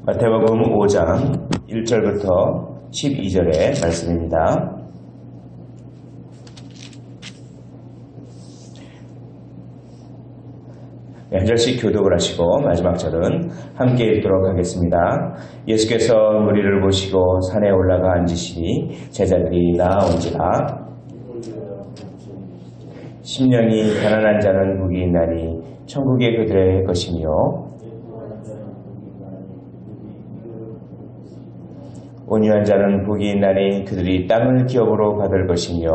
마태복음 5장 1절부터 12절의 말씀입니다. 한 절씩 교독을 하시고 마지막 절은 함께 읽도록 하겠습니다. 예수께서 무리를 보시고 산에 올라가 앉으시니 제자들이 나아온지라. 심령이 가난한 자는 복이 있나니 천국이 그들의 것이며 온유한 자는 복이 있나니 그들이 땅을 기업으로 받을 것이며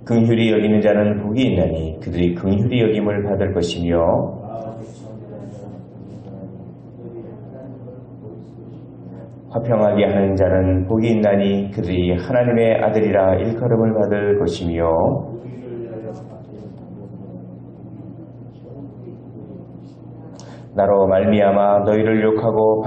긍휼히 여기는 자는 복이 있나니 그들이 긍휼히 여김을 받을 것이며 화평하게 하는 자는 복이 있나니 그들이 하나님의 아들이라 일컬음을 받을 것이며 나로 말미암아 너희를 욕하고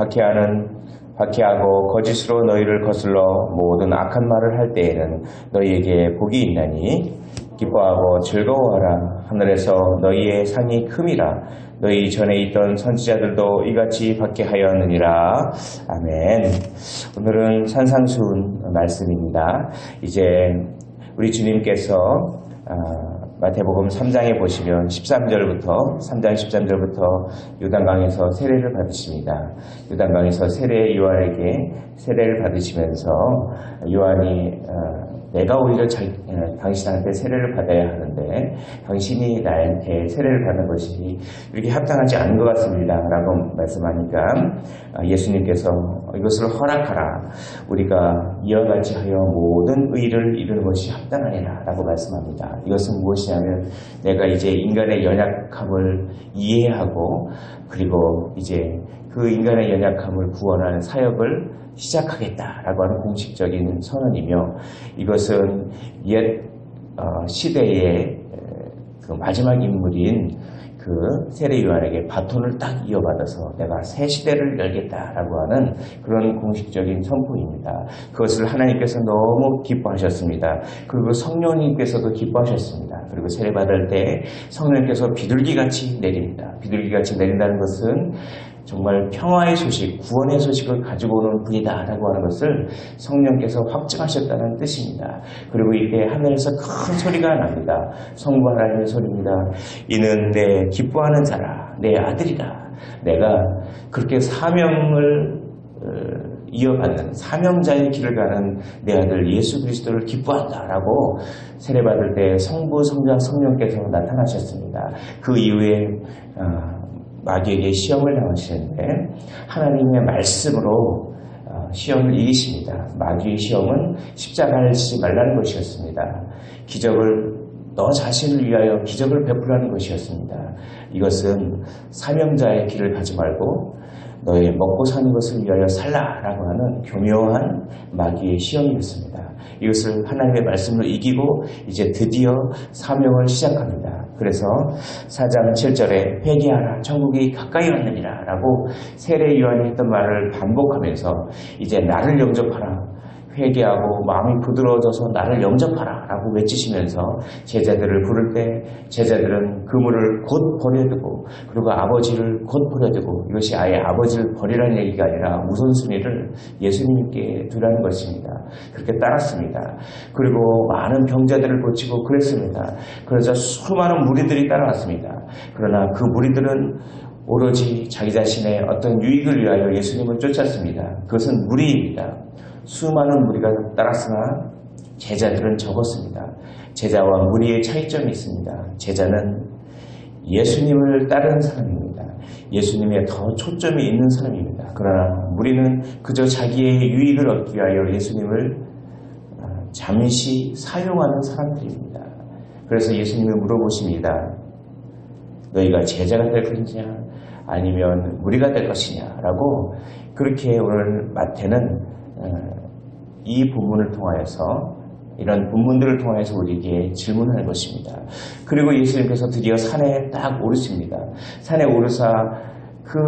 박해하고 거짓으로 너희를 거슬러 모든 악한 말을 할 때에는 너희에게 복이 있나니 기뻐하고 즐거워하라. 하늘에서 너희의 상이 큼이라. 너희 전에 있던 선지자들도 이같이 받게 하였느니라. 아멘. 오늘은 산상수훈 말씀입니다. 이제 우리 주님께서 마태복음 3장에 보시면 3장 13절부터 요단강에서 세례를 받으십니다. 요단강에서 요한에게 세례를 받으시면서 요한이 내가 오히려 당신한테 세례를 받아야 하는데 당신이 나한테 세례를 받는 것이 이렇게 합당하지 않은 것 같습니다 라고 말씀하니까 예수님께서 이것을 허락하라. 우리가 이와 같이 하여 모든 의를 이루는 것이 합당하니라 라고 말씀합니다. 이것은 무엇이냐면 내가 이제 인간의 연약함을 이해하고 그리고 이제 그 인간의 연약함을 구원하는 사역을 시작하겠다라고 하는 공식적인 선언이며 이것은 옛 시대의 그 마지막 인물인 그 세례 요한에게 바톤을 딱 이어받아서 내가 새 시대를 열겠다라고 하는 그런 공식적인 선포입니다. 그것을 하나님께서 너무 기뻐하셨습니다. 그리고 성령님께서도 기뻐하셨습니다. 그리고 세례 받을 때 성령님께서 비둘기같이 내립니다. 비둘기같이 내린다는 것은 정말 평화의 소식, 구원의 소식을 가지고 오는 분이다 라고 하는 것을 성령께서 확증하셨다는 뜻입니다. 그리고 이때 하늘에서 큰 소리가 납니다. 성부 하나님의 소리입니다. 이는 내 기뻐하는 자라, 내 아들이라. 내가 그렇게 사명을 이어받는 사명자의 길을 가는 내 아들 예수 그리스도를 기뻐한다 라고 세례받을 때 성부, 성자, 성령께서 나타나셨습니다. 그 이후에 마귀에게 시험을 당하시는데 하나님의 말씀으로 시험을 이기십니다. 마귀의 시험은 십자가를 지지 말라는 것이었습니다. 기적을 너 자신을 위하여 기적을 베풀라는 것이었습니다. 이것은 사명자의 길을 가지 말고 너의 먹고 사는 것을 위하여 살라라고 하는 교묘한 마귀의 시험이었습니다. 이것을 하나님의 말씀으로 이기고 이제 드디어 사명을 시작합니다. 그래서 4장 7절에 회개하라 천국이 가까이 왔느니라 라고 세례 요한이 했던 말을 반복하면서 이제 나를 영접하라. 회개하고 마음이 부드러워져서 나를 영접하라 라고 외치시면서 제자들을 부를 때 제자들은 그물을 곧 버려두고 그리고 아버지를 곧 버려두고 이것이 아예 아버지를 버리라는 얘기가 아니라 우선순위를 예수님께 두라는 것입니다. 그렇게 따랐습니다. 그리고 많은 병자들을 고치고 그랬습니다. 그래서 수많은 무리들이 따라왔습니다. 그러나 그 무리들은 오로지 자기 자신의 어떤 유익을 위하여 예수님을 쫓았습니다. 그것은 무리입니다. 수많은 무리가 따랐으나 제자들은 적었습니다. 제자와 무리의 차이점이 있습니다. 제자는 예수님을 따르는 사람입니다. 예수님에 더 초점이 있는 사람입니다. 그러나 무리는 그저 자기의 유익을 얻기 위하여 예수님을 잠시 사용하는 사람들입니다. 그래서 예수님을 물어보십니다. 너희가 제자가 될 것이냐 아니면 무리가 될 것이냐 라고 그렇게 오늘 마태는 이 본문을 통하여서 이런 본문들을 통해서 우리에게 질문하는 것입니다. 그리고 예수님께서 드디어 산에 딱 오르십니다. 산에 오르사 그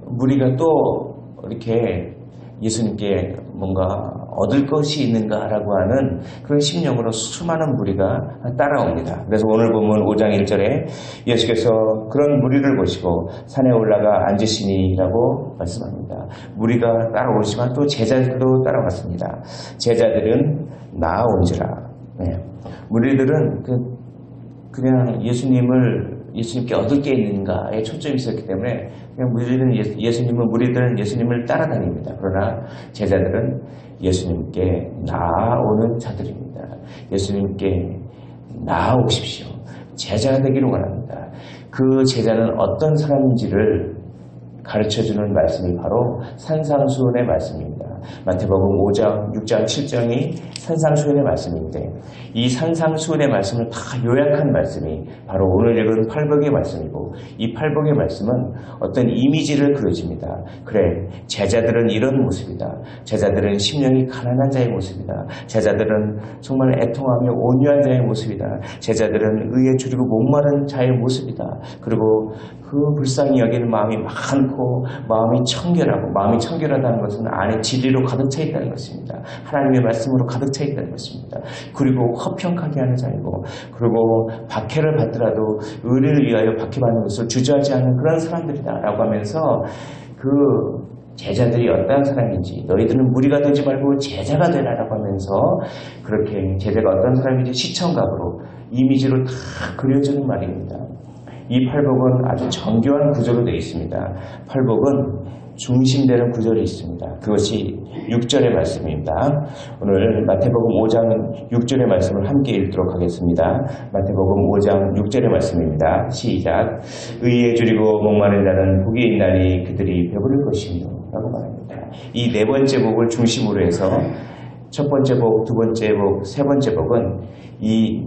무리가 또 이렇게 예수님께 뭔가 얻을 것이 있는가라고 하는 그런 심령으로 수많은 무리가 따라옵니다. 그래서 오늘 보면 5장 1절에 예수께서 그런 무리를 보시고 산에 올라가 앉으시니라고 말씀합니다. 무리가 따라오지만 또 제자들도 따라왔습니다. 제자들은 나아온지라. 네. 무리들은 그냥 예수님께 얻을 게 있는가에 초점이 있었기 때문에 그냥 무리들은 예수님을 따라다닙니다. 그러나 제자들은 예수님께 나아오는 자들입니다. 예수님께 나아오십시오. 제자가 되기를 원합니다. 그 제자는 어떤 사람인지를 가르쳐주는 말씀이 바로 산상수훈의 말씀입니다. 마태복음 5장, 6장, 7장이 산상수훈의 말씀인데 이 산상수훈의 말씀을 다 요약한 말씀이 바로 오늘 읽은 팔복의 말씀이고 이 팔복의 말씀은 어떤 이미지를 그려줍니다. 그래, 제자들은 이런 모습이다. 제자들은 심령이 가난한 자의 모습이다. 제자들은 정말 애통하며 온유한 자의 모습이다. 제자들은 의에 줄이고 목마른 자의 모습이다. 그리고 그 불쌍히 여기는 마음이 많고 마음이 청결하고, 마음이 청결하다는 것은 안에 진리로 가득 차 있다는 것입니다. 하나님의 말씀으로 가득 차 있다는 것입니다. 그리고 허평하게 하는 자이고, 그리고 박해를 받더라도 의를 위하여 박해받는 것을 주저하지 않는 그런 사람들이다 라고 하면서 그 제자들이 어떤 사람인지, 너희들은 무리가 되지 말고 제자가 되라라고 하면서 그렇게 제자가 어떤 사람인지 시청각으로 이미지로 다 그려주는 말입니다. 이 팔복은 아주 정교한 구조로 되어 있습니다. 팔복은 중심되는 구절이 있습니다. 그것이 6절의 말씀입니다. 오늘 마태복음 5장 6절의 말씀을 함께 읽도록 하겠습니다. 마태복음 5장 6절의 말씀입니다. 시작. 의에 줄이고 목마른 자는 복이 있나니 그들이 배부를 것이며 라고 말합니다. 이 네 번째 복을 중심으로 해서 첫 번째 복, 두 번째 복, 세 번째 복은 이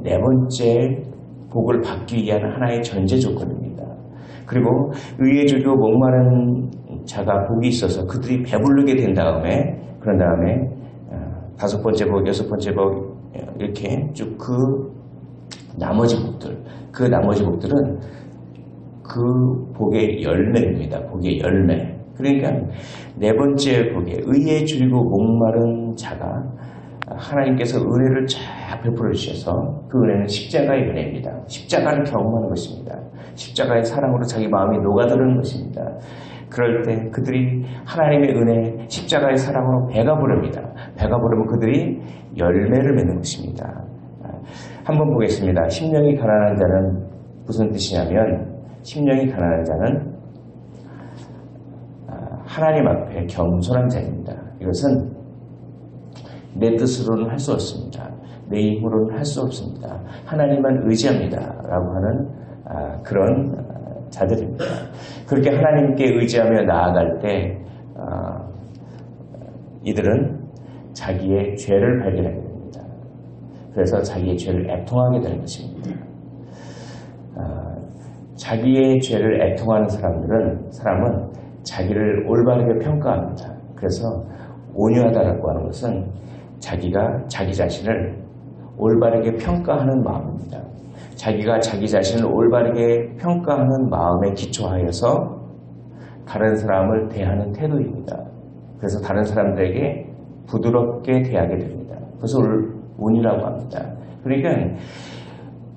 네 번째 복을 받기 위한 하나의 전제 조건입니다. 그리고 의에 줄이고 목마른 자가 복이 있어서 그들이 배부르게 된 다음에, 그런 다음에 다섯 번째 복, 여섯 번째 복 이렇게 쭉 그 나머지 복들은 그 복의 열매입니다. 복의 열매. 그러니까 네 번째 복에 의에 줄이고 목마른 자가 하나님께서 은혜를 쫙 베풀어 주셔서 그 은혜는 십자가의 은혜입니다. 십자가를 경험하는 것입니다. 십자가의 사랑으로 자기 마음이 녹아드는 것입니다. 그럴 때 그들이 하나님의 은혜, 십자가의 사랑으로 배가 부릅니다. 배가 부르면 그들이 열매를 맺는 것입니다. 한번 보겠습니다. 심령이 가난한 자는 무슨 뜻이냐면, 심령이 가난한 자는 하나님 앞에 겸손한 자입니다. 이것은 내 뜻으로는 할 수 없습니다. 내 힘으로는 할 수 없습니다. 하나님만 의지합니다. 라고 하는 그런 자들입니다. 그렇게 하나님께 의지하며 나아갈 때 이들은 자기의 죄를 발견하게 됩니다. 그래서 자기의 죄를 애통하게 되는 것입니다. 자기의 죄를 애통하는 사람은 자기를 올바르게 평가합니다. 그래서 온유하다라고 하는 것은 자기가 자기 자신을 올바르게 평가하는 마음입니다. 자기가 자기 자신을 올바르게 평가하는 마음에 기초하여서 다른 사람을 대하는 태도입니다. 그래서 다른 사람들에게 부드럽게 대하게 됩니다. 그것을 온유라고 합니다. 그러니까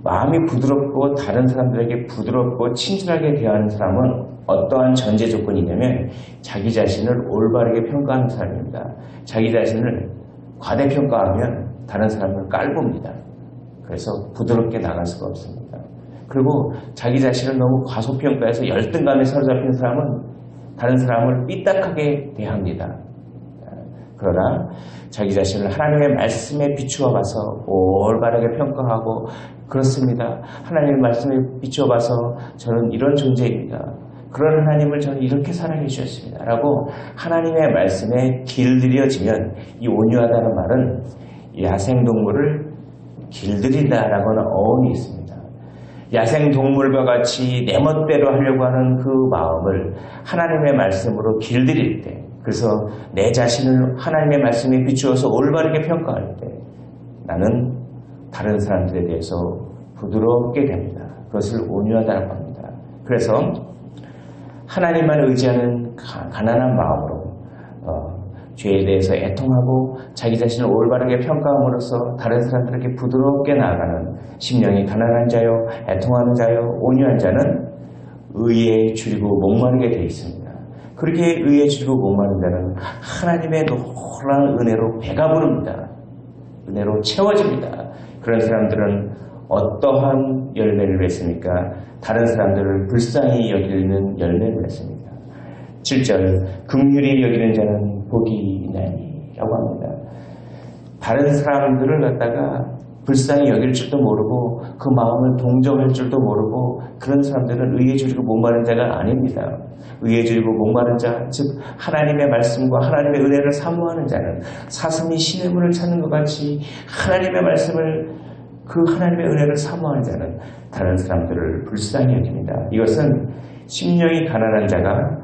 마음이 부드럽고 다른 사람들에게 부드럽고 친절하게 대하는 사람은 어떠한 전제 조건이냐면 자기 자신을 올바르게 평가하는 사람입니다. 자기 자신을 과대평가하면 다른 사람을 깔봅니다. 그래서 부드럽게 나갈 수가 없습니다. 그리고 자기 자신을 너무 과소평가해서 열등감에 사로잡힌 사람은 다른 사람을 삐딱하게 대합니다. 그러나 자기 자신을 하나님의 말씀에 비추어 봐서 올바르게 평가하고, 그렇습니다. 하나님의 말씀에 비추어 봐서 저는 이런 존재입니다. 그런 하나님을 저는 이렇게 사랑해 주셨습니다. 라고 하나님의 말씀에 길들여지면, 이 온유하다는 말은 야생동물을 길들인다라고는 어원이 있습니다. 야생동물과 같이 내 멋대로 하려고 하는 그 마음을 하나님의 말씀으로 길들일 때, 그래서 내 자신을 하나님의 말씀에 비추어서 올바르게 평가할 때 나는 다른 사람들에 대해서 부드럽게 됩니다. 그것을 온유하다고 합니다. 그래서 하나님만 의지하는 가난한 마음으로 죄에 대해서 애통하고 자기 자신을 올바르게 평가함으로써 다른 사람들에게 부드럽게 나아가는 심령이 가난한 자요, 애통하는 자요, 온유한 자는 의에 줄이고 목마르게 되어 있습니다. 그렇게 의에 줄이고 목마른 자는 하나님의 놀라운 은혜로 배가 부릅니다. 은혜로 채워집니다. 그런 사람들은 어떠한 열매를 맺습니까? 다른 사람들을 불쌍히 여기는 열매를 맺습니다. 7절 긍휼히 여기는 자는 복이 있나니 라고 합니다. 다른 사람들을 갖다가 불쌍히 여길 줄도 모르고 그 마음을 동정할 줄도 모르고 그런 사람들은 의에 줄이고 목마른 자가 아닙니다. 의에 줄이고 목마른 자, 즉 하나님의 말씀과 하나님의 은혜를 사모하는 자는 사슴이 시냇물을 찾는 것 같이 하나님의 말씀을 그 하나님의 은혜를 사모하는 자는 다른 사람들을 불쌍히 여깁니다. 이것은 심령이 가난한 자가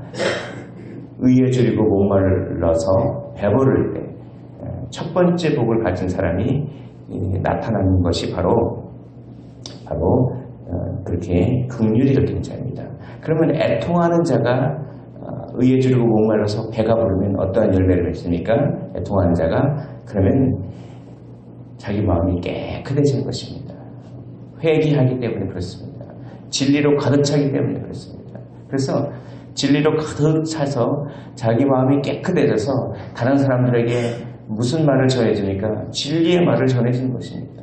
의에 줄이고 목말라서 배부를 때 첫 번째 복을 가진 사람이 나타나는 것이 바로 그렇게 긍휼히 여기는 자입니다. 그러면 애통하는 자가 의에 줄이고 목말라서 배가 부르면 어떠한 열매를 맺습니까? 애통하는 자가 그러면 자기 마음이 깨끗해질 것입니다. 회개하기 때문에 그렇습니다. 진리로 가득 차기 때문에 그렇습니다. 그래서 진리로 가득 차서 자기 마음이 깨끗해져서 다른 사람들에게 무슨 말을 전해주니까 진리의 말을 전해주는 것입니다.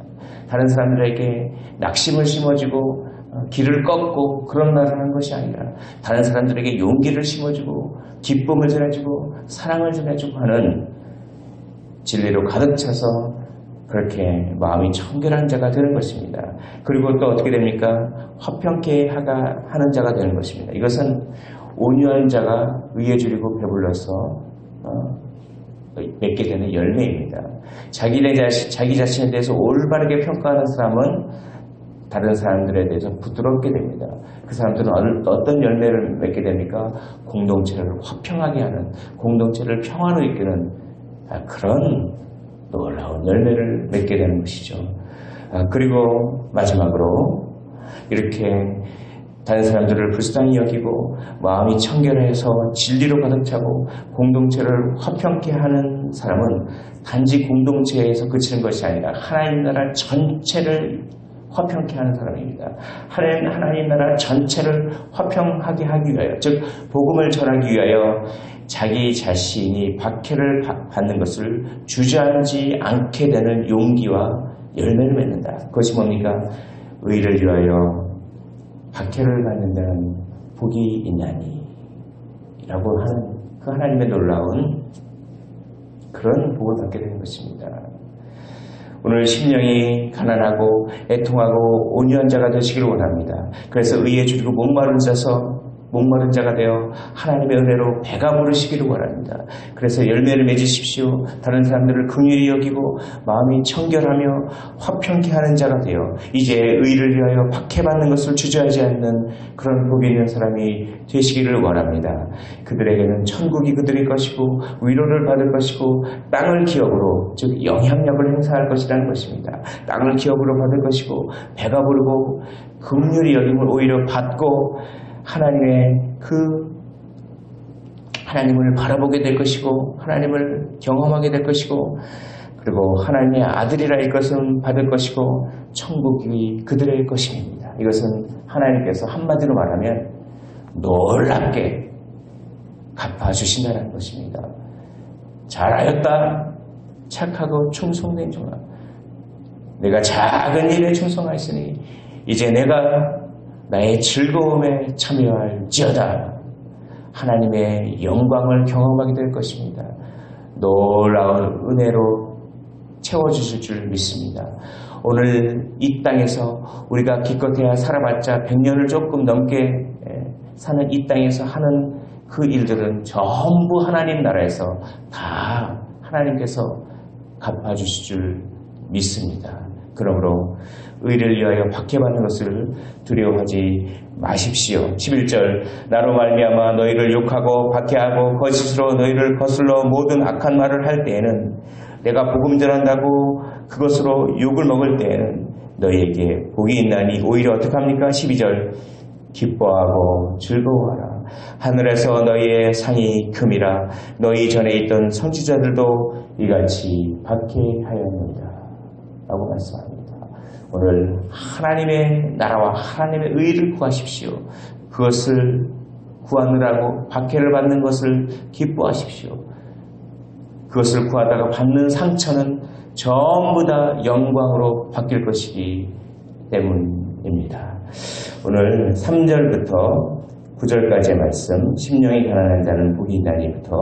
다른 사람들에게 낙심을 심어주고 길을 꺾고 그런 말을 하는 것이 아니라 다른 사람들에게 용기를 심어주고 기쁨을 전해주고 사랑을 전해주고 하는 진리로 가득 차서 그렇게 마음이 청결한 자가 되는 것입니다. 그리고 또 어떻게 됩니까? 화평케 하는 자가 되는 것입니다. 이것은 온유한 자가 의에 줄이고 배불러서 맺게 되는 열매입니다. 자기 자신에 대해서 올바르게 평가하는 사람은 다른 사람들에 대해서 부드럽게 됩니다. 그 사람들은 어떤 열매를 맺게 됩니까? 공동체를 화평하게 하는, 공동체를 평화로 이끄는 그런 놀라운 열매를 맺게 되는 것이죠. 그리고 마지막으로 이렇게 다른 사람들을 불쌍히 여기고 마음이 청결해서 진리로 가득 차고 공동체를 화평케 하는 사람은 단지 공동체에서 그치는 것이 아니라 하나님 나라 전체를 화평케 하는 사람입니다. 하나님 나라 전체를 화평하게 하기 위하여, 즉 복음을 전하기 위하여 자기 자신이 박해를 받는 것을 주저하지 않게 되는 용기와 열매를 맺는다. 그것이 뭡니까? 의를 위하여 박해를 받는 자는 복이 있나니 라고 하는 그 하나님의 놀라운 그런 복을 받게 되는 것입니다. 오늘 심령이 가난하고 애통하고 온유한 자가 되시기를 원합니다. 그래서 의에 줄이고 목마른 자가 되어 하나님의 은혜로 배가 부르시기를 원합니다. 그래서 열매를 맺으십시오. 다른 사람들을 긍휼히 여기고 마음이 청결하며 화평케 하는 자가 되어 이제 의를 위하여 박해받는 것을 주저하지 않는 그런 복이 있는 사람이 되시기를 원합니다. 그들에게는 천국이 그들의 것이고 위로를 받을 것이고 땅을 기업으로, 즉 영향력을 행사할 것이라는 것입니다. 땅을 기업으로 받을 것이고 배가 부르고 긍휼히 여김을 오히려 받고 하나님을 바라보게 될 것이고 하나님을 경험하게 될 것이고 그리고 하나님의 아들이라 할 것은 받을 것이고 천국이 그들의 것입니다. 이것은 하나님께서 한마디로 말하면 놀랍게 갚아주신다는 것입니다. 잘하였다. 착하고 충성된 종아. 내가 작은 일에 충성하였으니 이제 내가 나의 즐거움에 참여할지어다. 하나님의 영광을 경험하게 될 것입니다. 놀라운 은혜로 채워주실 줄 믿습니다. 오늘 이 땅에서 우리가 기껏해야 살아봤자 100년을 조금 넘게 사는 이 땅에서 하는 그 일들은 전부 하나님 나라에서 다 하나님께서 갚아주실 줄 믿습니다. 그러므로 의를 위하여 박해받는 것을 두려워하지 마십시오. 11절 나로 말미암아 너희를 욕하고 박해하고 거짓으로 너희를 거슬러 모든 악한 말을 할 때에는 내가 복음 전한다고 그것으로 욕을 먹을 때에는 너희에게 복이 있나니 오히려 어떻게 합니까? 12절 기뻐하고 즐거워하라. 하늘에서 너희의 상이 큼이라. 너희 전에 있던 선지자들도 이같이 박해하였느니라 라고 말씀합니다. 오늘 하나님의 나라와 하나님의 의를 구하십시오. 그것을 구하느라고 박해를 받는 것을 기뻐하십시오. 그것을 구하다가 받는 상처는 전부 다 영광으로 바뀔 것이기 때문입니다. 오늘 3절부터 9절까지의 말씀, 심령이 가난한 자는 복이 있나니부터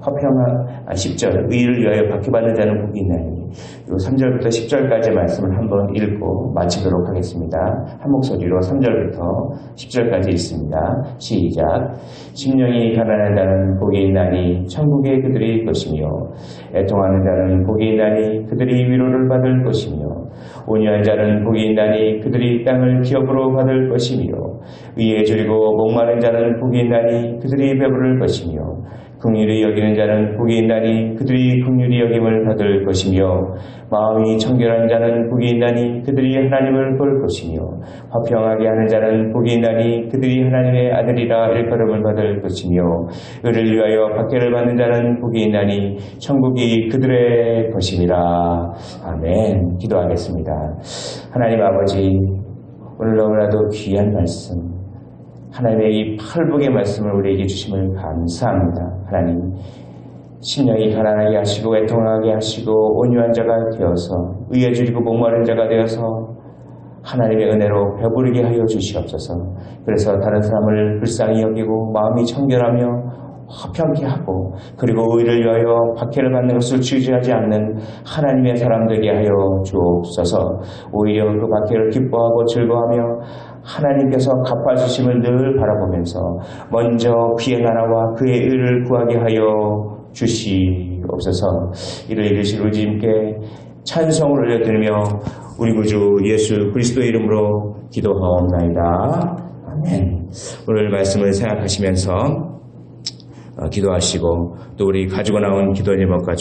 10절, 의를 위하여 박해받는 자는 복이 있나니, 이 3절부터 10절까지의 말씀을 한번 읽고 마치도록 하겠습니다. 한 목소리로 3절부터 10절까지 읽습니다. 시작. 심령이 가난한 자는 복이 있나니 천국에 그들이 것이며, 애통하는 자는 복이 있나니 그들이 위로를 받을 것이며, 온유한 자는 복이 있나니 그들이 땅을 기업으로 받을 것이며, 의에 줄이고 목마른 자는 복이 있나니 그들이 배부를 것이며, 긍휼히 여기는 자는 복이 있나니 그들이 긍휼히 여김을 받을 것이며, 마음이 청결한 자는 복이 있나니 그들이 하나님을 볼 것이며, 화평하게 하는 자는 복이 있나니 그들이 하나님의 아들이라 일컬음을 받을 것이며, 의를 위하여 박해를 받는 자는 복이 있나니 천국이 그들의 것임이라. 아멘. 기도하겠습니다. 하나님 아버지, 오늘 너무나도 귀한 말씀, 하나님의 이 팔복의 말씀을 우리에게 주심을 감사합니다. 하나님, 심령이 가난하게 하시고 애통하게 하시고 온유한 자가 되어서, 의에 줄이고 목마른 자가 되어서 하나님의 은혜로 배부르게 하여 주시옵소서. 그래서 다른 사람을 불쌍히 여기고 마음이 청결하며 화평케 하고, 그리고 의를 위하여 박해를 받는 것을 주저하지 않는 하나님의 사람 되게 하여 주옵소서. 오히려 그 박해를 기뻐하고 즐거워하며 하나님께서 갚아주심을 늘 바라보면서 먼저 그의 나라와 그의 의를 구하게 하여 주시옵소서. 이를 이루실 우리 주님께 찬송을 올려드리며 우리 구주 예수 그리스도의 이름으로 기도하옵나이다. 아멘. 오늘 말씀을 생각하시면서 기도하시고, 또 우리 가지고 나온 기도 제목과